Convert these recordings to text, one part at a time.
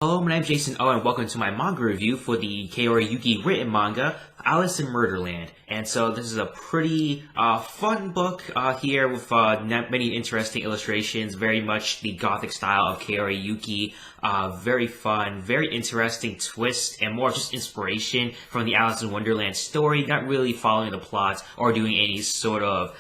Hello, my name is Jason O, and welcome to my manga review for the Kaori Yuki written manga, Alice in Murderland. And so this is a pretty fun book here with many interesting illustrations, very much the gothic style of Kaori Yuki. Very fun, very interesting twist, and more just inspiration from the Alice in Wonderland story, not really following the plot or doing any sort of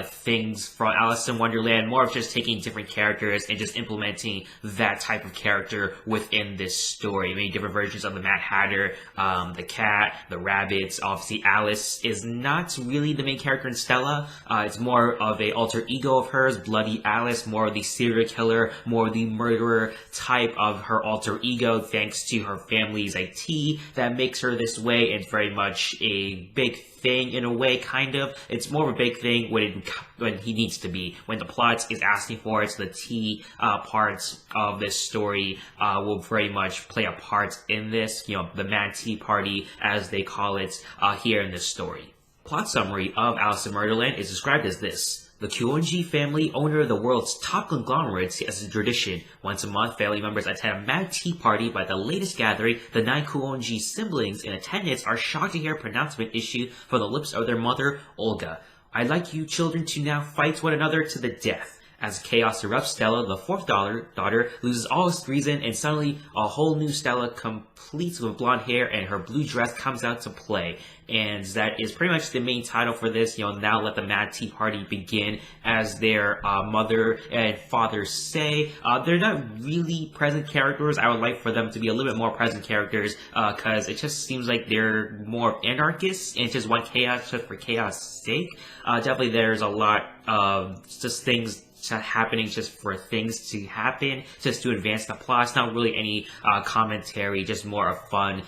things from Alice in Wonderland, more of just taking different characters and just implementing that type of character within this story. Many different versions of the Mad Hatter, the cat, the rabbits. Obviously, Alice is not really the main character in Stella. It's more of a alter ego of hers, Bloody Alice, more of the serial killer, more of the murderer type of her alter ego, thanks to her family's IT that makes her this way. It's very much a big thing in a way, kind of. It's more of a big thing when he needs to be. When the plot is asking for it, so the T parts of this story will very much play a part in this. You know, the Mad Tea Party, as they call it here in this story. Plot summary of Alice in Murderland is described as this. The Kuonji family, owner of the world's top conglomerates, has a tradition. Once a month, family members attend a mad tea party. By the latest gathering, the 9 Kuonji siblings in attendance are shocked to hear a pronouncement issued from the lips of their mother, Olga. I'd like you children to now fight one another to the death. As chaos erupts, Stella, the fourth daughter, loses all its reason, and suddenly a whole new Stella, complete with blonde hair and her blue dress, comes out to play. And that is pretty much the main title for this. You know, now let the Mad Tea Party begin, as their mother and father say. They're not really present characters. I would like for them to be a little bit more present characters, because it just seems like they're more anarchists and just want chaos just for chaos' sake. Definitely there's a lot of just things happening just for things to happen, just to advance the plot. It's not really any commentary, just more of fun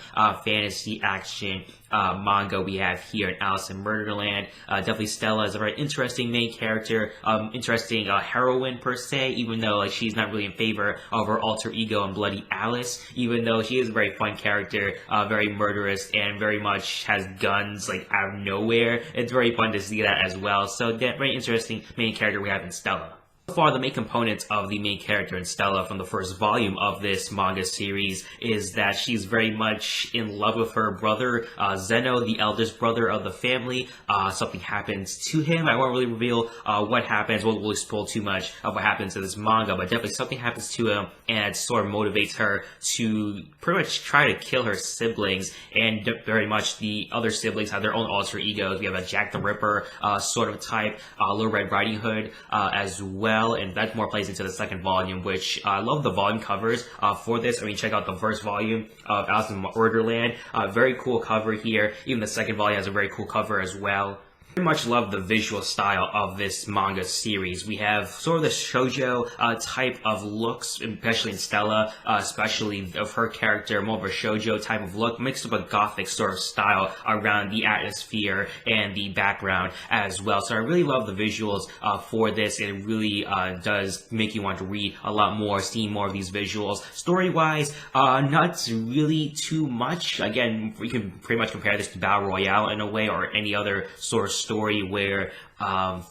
fantasy action manga we have here in Alice in Murderland. Definitely Stella is a very interesting main character, interesting heroine per se, even though like she's not really in favor of her alter ego and Bloody Alice, even though she is a very fun character, very murderous, and very much has guns like out of nowhere. It's very fun to see that as well. So that very interesting main character we have in Stella. So far, the main components of the main character in Stella from the first volume of this manga series is that she's very much in love with her brother, Zeno, the eldest brother of the family. Something happens to him. I won't really reveal what happens, won't really spoil too much of what happens in this manga, but definitely something happens to him, and it sort of motivates her to pretty much try to kill her siblings, and very much the other siblings have their own alter egos. We have a Jack the Ripper sort of type, Little Red Riding Hood as well. And that more plays into the second volume, which I love the volume covers for this. I mean, check out the first volume of Alice in Murderland. Very cool cover here. Even the second volume has a very cool cover as well. Very much love the visual style of this manga series. We have sort of the shoujo type of looks, especially in Stella, especially of her character, more of a shoujo type of look, mixed with a gothic sort of style around the atmosphere and the background as well. So I really love the visuals for this. It really does make you want to read a lot more, see more of these visuals. Story-wise, not really too much. Again, we can pretty much compare this to Battle Royale in a way, or any other sort of story where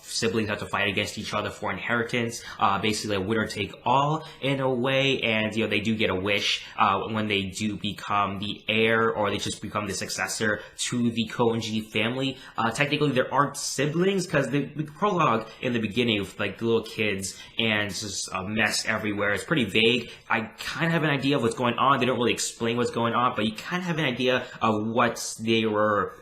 siblings have to fight against each other for inheritance, basically a winner take all in a way, and you know they do get a wish when they do become the heir, or they just become the successor to the Koenji family. Technically there aren't siblings, because the prologue in the beginning with like little kids and just a mess everywhere is pretty vague. I kind of have an idea of what's going on. They don't really explain what's going on, but you kind of have an idea of what they were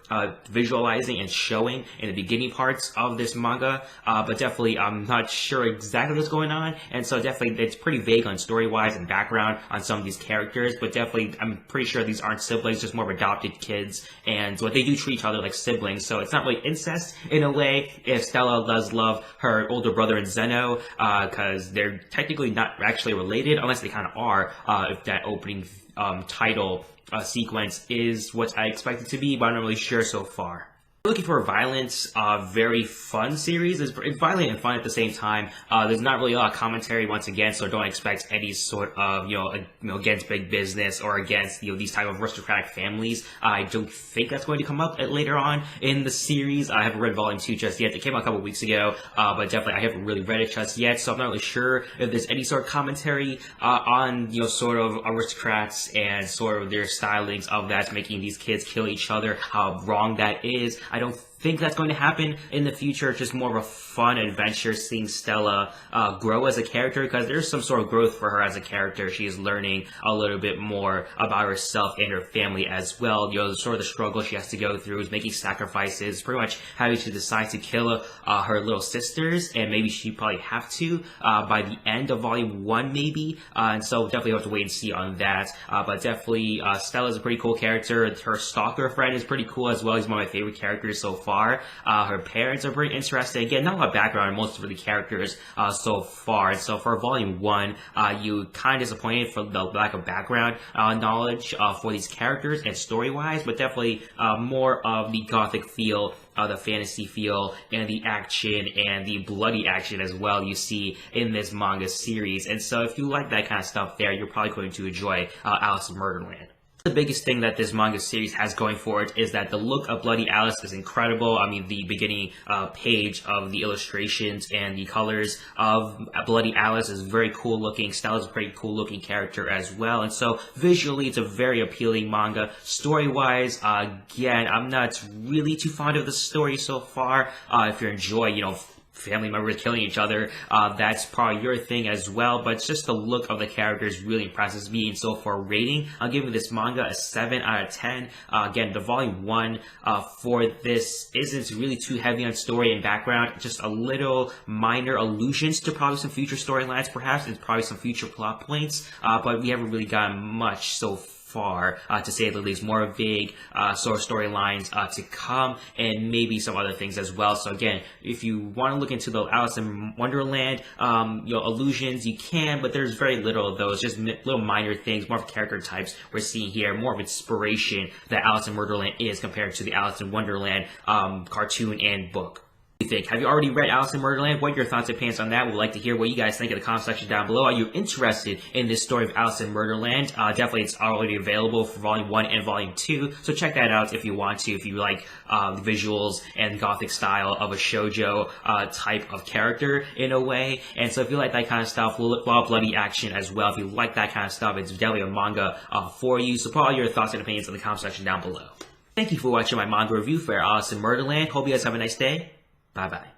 visualizing and showing in the beginning parts of this manga, but definitely I'm not sure exactly what's going on, and so definitely it's pretty vague on story-wise and background on some of these characters, but definitely I'm pretty sure these aren't siblings, just more of adopted kids, and what they do treat each other like siblings, so it's not really incest in a way, if Stella does love her older brother and Zeno, because they're technically not actually related, unless they kind of are, if that opening title sequence is what I expect it to be, but I'm not really sure so far. Looking for a violent, very fun series. It's violent and fun at the same time. There's not really a lot of commentary once again, so don't expect any sort of, against big business or against, these type of aristocratic families. I don't think that's going to come up later on in the series. I haven't read Volume 2 just yet. It came out a couple weeks ago, but definitely I haven't really read it just yet, so I'm not really sure if there's any sort of commentary on, sort of aristocrats and sort of their stylings of that, making these kids kill each other, how wrong that is. I don't think that's going to happen in the future. Just more of a fun adventure seeing Stella grow as a character, because there's some sort of growth for her as a character. She is learning a little bit more about herself and her family as well. Sort of the struggle she has to go through is making sacrifices, pretty much having to decide to kill her little sisters, and maybe she probably have to by the end of Volume 1 maybe, and so definitely have to wait and see on that. But definitely Stella's a pretty cool character. Her stalker friend is pretty cool as well. He's one of my favorite characters so far. Her parents are pretty interesting. Again, not a lot of background on most of the characters so far. And so for Volume 1, you kind of disappointed for the lack of background knowledge for these characters and story-wise, but definitely more of the gothic feel, the fantasy feel, and the action and the bloody action as well you see in this manga series. And so if you like that kind of stuff there, you're probably going to enjoy Alice in Murderland. The biggest thing that this manga series has going for it is that the look of Bloody Alice is incredible. I mean, the beginning page of the illustrations and the colors of Bloody Alice is very cool looking. Stella's a pretty cool looking character as well. And so visually, it's a very appealing manga. Story-wise, again, I'm not really too fond of the story so far. If you enjoy, family members killing each other, that's probably your thing as well, but it's just the look of the characters really impresses me. And so for rating, I'm giving this manga a 7 out of 10. Again, the Volume 1 for this isn't really too heavy on story and background, just a little minor allusions to probably some future storylines perhaps, and probably some future plot points, but we haven't really gotten much so far, to say the least. More vague sort of storylines to come, and maybe some other things as well. So again, if you want to look into the Alice in Wonderland allusions, you can, but there's very little of those, just little minor things, more of character types we're seeing here, more of inspiration that Alice in Murderland is compared to the Alice in Wonderland cartoon and book. What do you think? Have you already read Alice in Murderland? What are your thoughts and opinions on that? We'd like to hear what you guys think in the comment section down below. Are you interested in this story of Alice in Murderland? Definitely, it's already available for Volume 1 and Volume 2, so check that out if you want to, if you like the visuals and gothic style of a shoujo type of character in a way. And so if you like that kind of stuff, a lot of bloody action as well. If you like that kind of stuff, it's definitely a manga for you. So put all your thoughts and opinions in the comment section down below. Thank you for watching my manga review for Alice in Murderland. Hope you guys have a nice day. Bye-bye.